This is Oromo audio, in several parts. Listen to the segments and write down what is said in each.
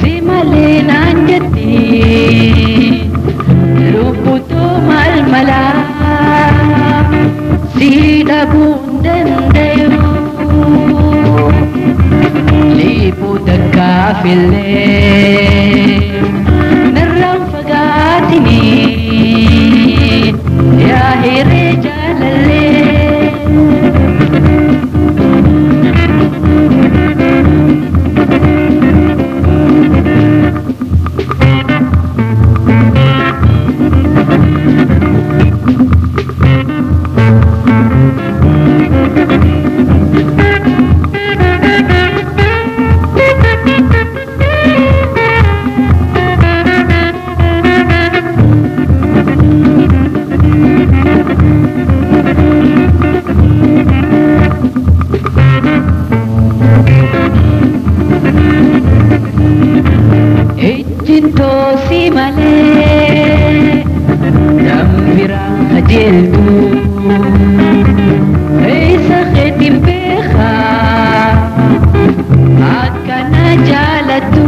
si malee naan jetti lubbuutu malmala si dhabuun dandayu liibuu takkaafillee narraan fagaatini yaa hiree jaalallee. Ejjintoo si malee dambiraan qajeeltu eessa keetiin beekaa akkana jaalattu.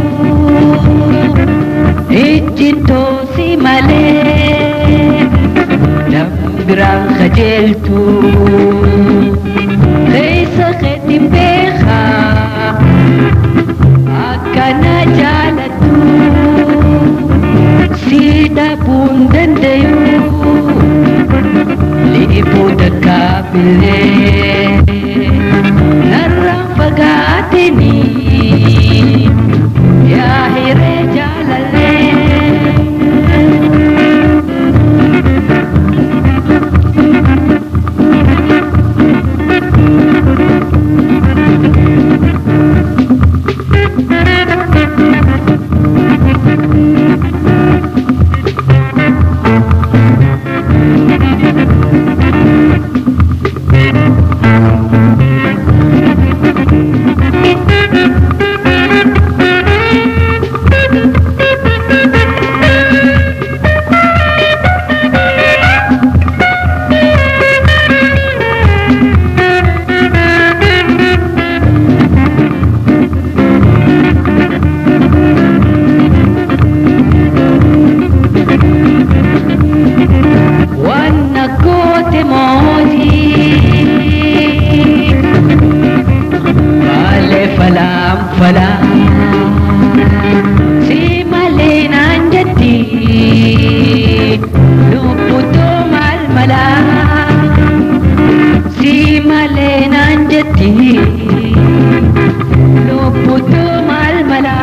Ejjintoo si malee dambiraan qajeeltu eessa keetiin beekaa akkana jaalattu. Si dhabuun dandayu liibuu takkaafillee narraan fagaatini yaa hiree jaalallee. Si malee naan jetti lubbuutu malmala si malee naan jetti lubbuutu malmala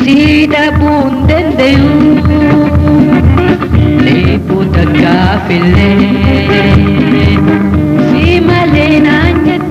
si dhabuun dandayu liibuu takkaafillee si malee naan jetti.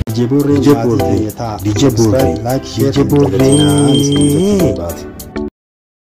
DJ Borre, DJ Borre, DJ Borre,